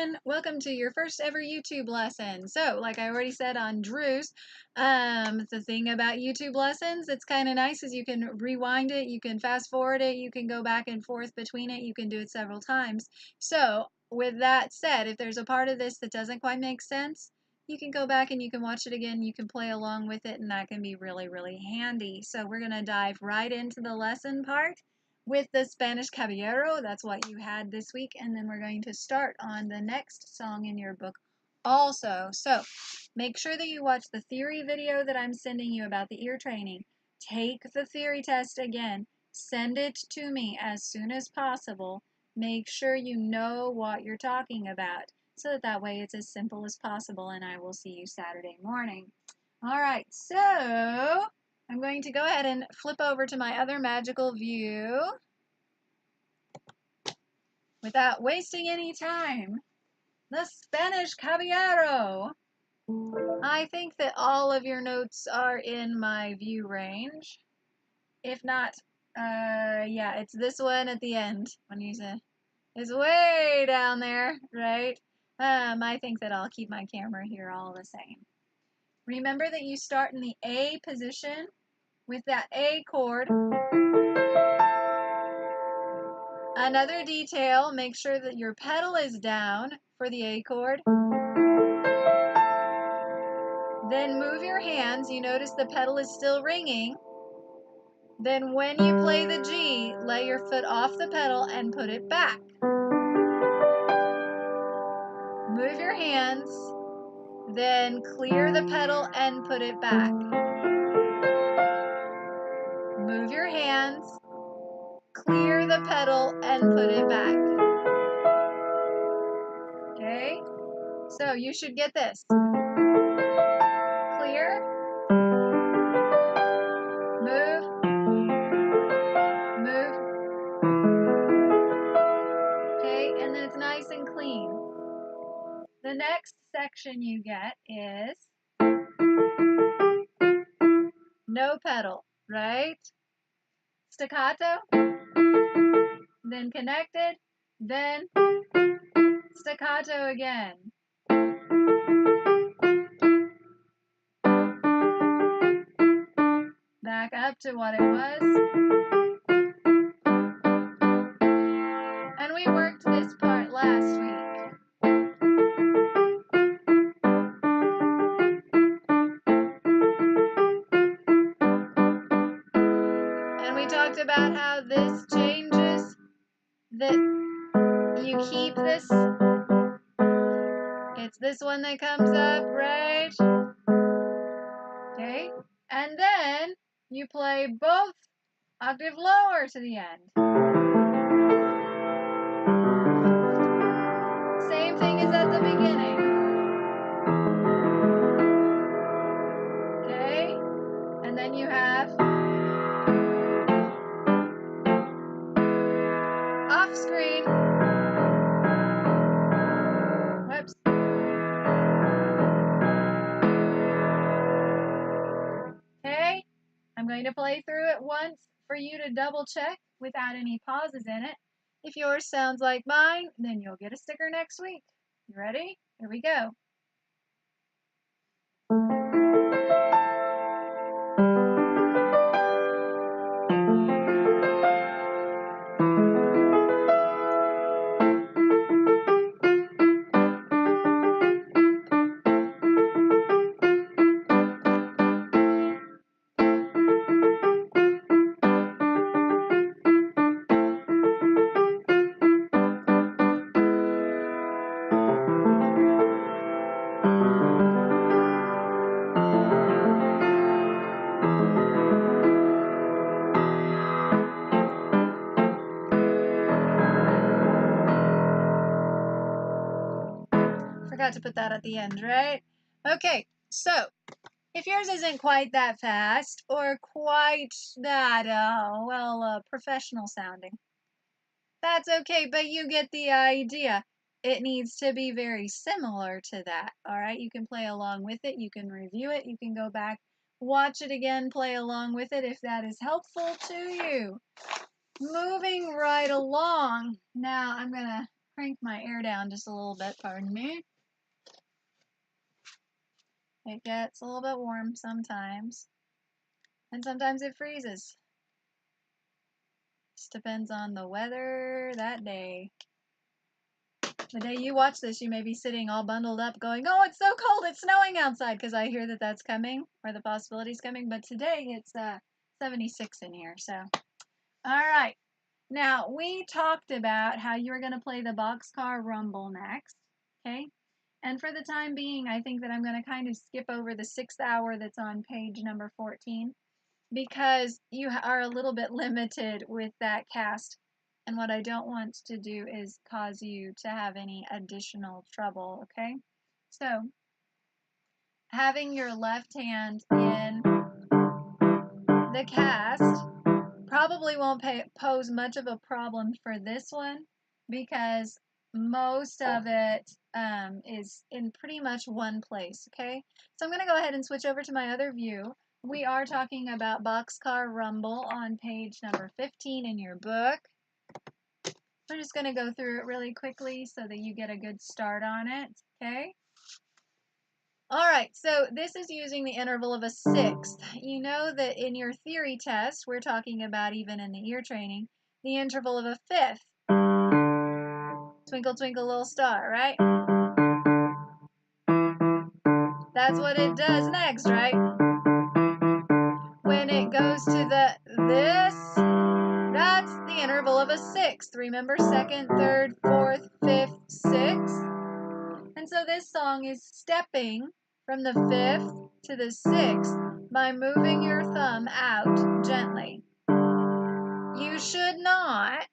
everyone, welcome to your first ever YouTube lesson. So like I already said on Drew's, the thing about YouTube lessons, it's kind of nice is you can rewind it, you can fast forward it, you can go back and forth between it, you can do it several times. So with that said, if there's a part of this that doesn't quite make sense, you can go back and you can watch it again, you can play along with it, and that can be really, really handy. So we're going to dive right into the lesson part with the Spanish Caballero. That's what you had this week, and then we're going to start on the next song in your book also. So make sure that you watch the theory video that I'm sending you about the ear training. Take the theory test again. Send it to me as soon as possible. Make sure you know what you're talking about so that way it's as simple as possible, and I will see you Saturday morning. All right, so I'm going to go ahead and flip over to my other magical view without wasting any time. The Spanish Caballero. I think that all of your notes are in my view range. If not, yeah, it's this one at the end. When you say it's way down there, right? I think that I'll keep my camera here all the same. Remember that you start in the A position with that A chord. Another detail, make sure that your pedal is down for the A chord. Then move your hands. You notice the pedal is still ringing. Then when you play the G, lay your foot off the pedal and put it back. Move your hands. Then clear the pedal and put it back. Move your hands. Clear the pedal and put it back. Okay? So you should get this. Clear. Move. Move. Okay, and then it's nice and clean. The next section you get is no pedal, right? Staccato, then connected, then staccato again. Back up to what it was. And we worked this part last week. And we talked about how this changes, that you keep this. It's this one that comes up, right? Okay, and then you play both octave lower to the end. Same thing as at the beginning. Okay, and then you have off screen. Whoops. Okay, I'm going to play through it once for you to double check without any pauses in it. If yours sounds like mine, then you'll get a sticker next week. You ready? Here we go. Forgot to put that at the end, right? Okay, so if yours isn't quite that fast or quite that, professional sounding, that's okay, but you get the idea. It needs to be very similar to that, all right? You can play along with it. You can review it. You can go back, watch it again, play along with it if that is helpful to you. Moving right along. Now I'm going to crank my air down just a little bit, pardon me. It gets a little bit warm sometimes, and sometimes it freezes. Just depends on the weather that day. The day you watch this, you may be sitting all bundled up going, oh, it's so cold, it's snowing outside, because I hear that that's coming, or the possibility is coming, but today it's 76 in here, so. All right. Now, we talked about how you were going to play the Boxcar Rumble next, okay? And for the time being, I think that I'm going to kind of skip over the 6th hour that's on page number 14, because you are a little bit limited with that cast. And what I don't want to do is cause you to have any additional trouble, okay? So, having your left hand in the cast probably won't pose much of a problem for this one, because most of it is in pretty much one place, okay? So I'm going to go ahead and switch over to my other view. We are talking about Boxcar Rumble on page number 15 in your book. We're just going to go through it really quickly so that you get a good start on it, okay? All right, so this is using the interval of a sixth. You know that in your theory test, we're talking about even in the ear training, the interval of a fifth. Twinkle, twinkle, little star, right? That's what it does next, right? When it goes to this, that's the interval of a sixth. Remember, second, third, fourth, fifth, sixth. And so this song is stepping from the fifth to the sixth by moving your thumb out gently. You should not,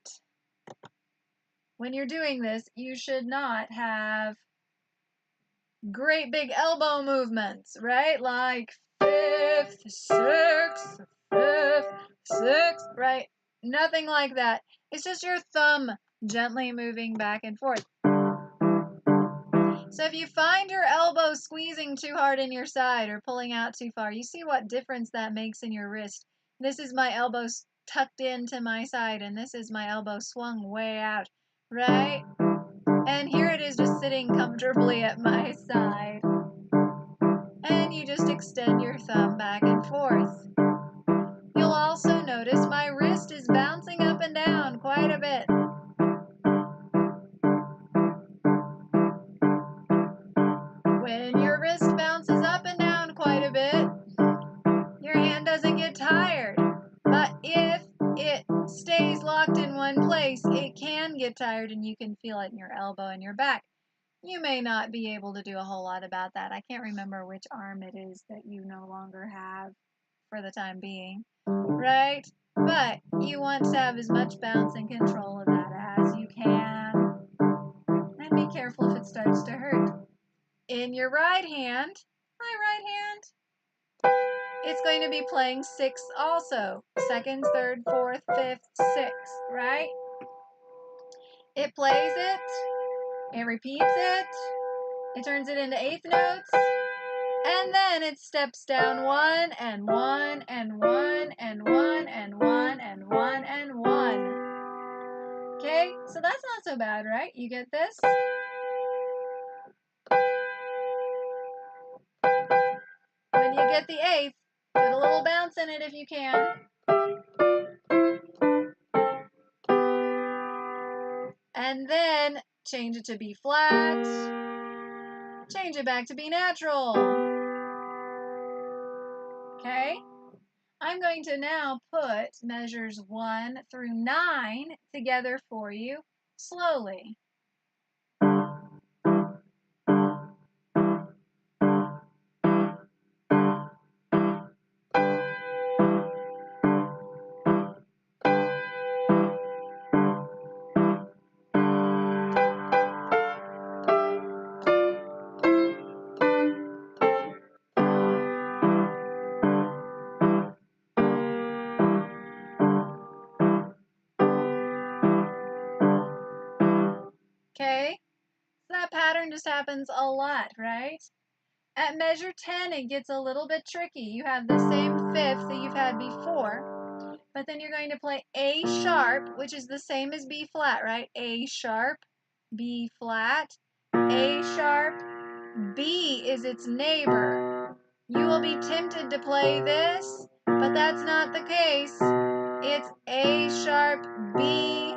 when you're doing this, you should not have great big elbow movements, right? Like fifth, sixth, right? Nothing like that. It's just your thumb gently moving back and forth. So if you find your elbow squeezing too hard in your side or pulling out too far, you see what difference that makes in your wrist. This is my elbow tucked into my side, and this is my elbow swung way out, right? And here it is just sitting comfortably at my side. And you just extend your thumb back and forth. You'll also notice my wrist is bouncing up and down quite a bit. When your wrist bounces up and down quite a bit, your hand doesn't get tired. But if it stays locked in one place, it can get tired, and you can feel it in your elbow and your back. You may not be able to do a whole lot about that. I can't remember which arm it is that you no longer have for the time being, right? But you want to have as much bounce and control of that as you can. And be careful if it starts to hurt. In your right hand, my right hand, it's going to be playing sixths also. Seconds, third, fourth, fifth, sixth, right? It plays it, it repeats it, it turns it into eighth notes, and then it steps down one and one and one and one and one and one and one. Okay, so that's not so bad, right? You get this? When you get the eighth, put a little bounce in it if you can. And then change it to B flat. Change it back to B natural. Okay? I'm going to now put measures 1 through 9 together for you slowly. Okay? So that pattern just happens a lot, right? At measure 10, it gets a little bit tricky. You have the same fifth that you've had before, but then you're going to play A sharp, which is the same as B flat, right? A sharp, B flat, A sharp, B is its neighbor. You will be tempted to play this, but that's not the case. It's A sharp, B,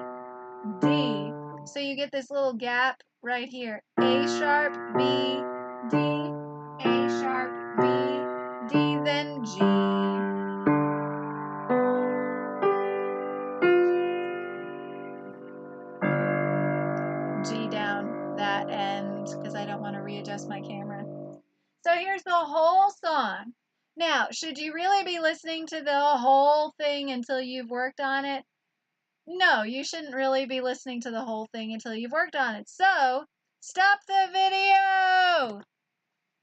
D. So you get this little gap right here. A sharp, B, D, A sharp, B, D, then G. G down that end because I don't want to readjust my camera. So here's the whole song. Now, should you really be listening to the whole thing until you've worked on it? No, you shouldn't really be listening to the whole thing until you've worked on it. So, stop the video!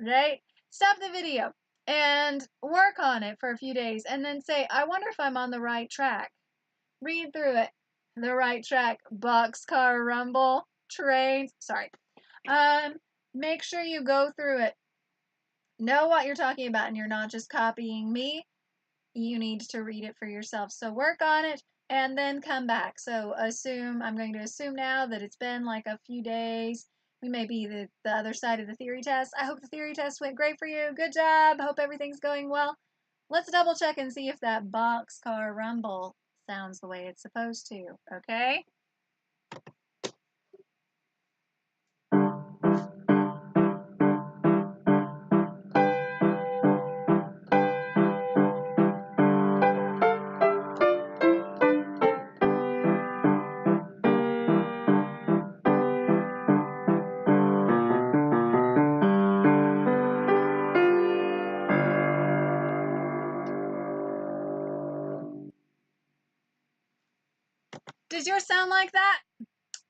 Right? Stop the video and work on it for a few days and then say, I wonder if I'm on the right track. Read through it. The right track, Boxcar Rumble, trains, sorry. Make sure you go through it. Know what you're talking about and you're not just copying me. You need to read it for yourself. So work on it and then come back. So I'm going to assume now that it's been like a few days. We may be the other side of the theory test. I hope the theory test went great for you. Good job. Hope everything's going well. Let's double check and see if that Boxcar Rumble sounds the way it's supposed to, okay? Does yours sound like that?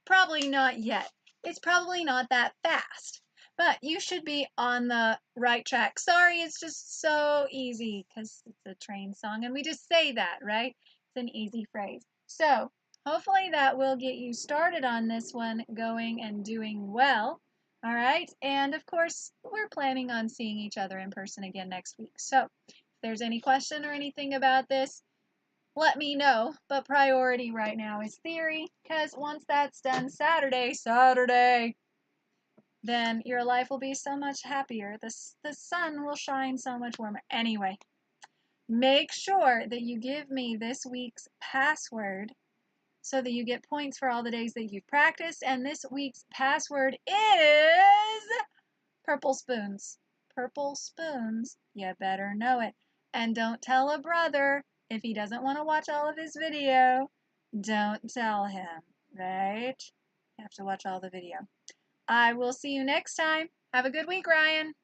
Probably not yet. It's probably not that fast, but you should be on the right track. Sorry, it's just so easy because it's a train song and we just say that, right? It's an easy phrase. So hopefully that will get you started on this one, going and doing well. All right. And of course, we're planning on seeing each other in person again next week. So if there's any question or anything about this, let me know, but priority right now is theory, because once that's done Saturday, then your life will be so much happier. The sun will shine so much warmer. Anyway, make sure that you give me this week's password so that you get points for all the days that you've practiced, and this week's password is purple spoons. Purple spoons, you better know it. And don't tell a brother. If he doesn't want to watch all of his video, don't tell him, right? You have to watch all the video. I will see you next time. Have a good week, Ryan.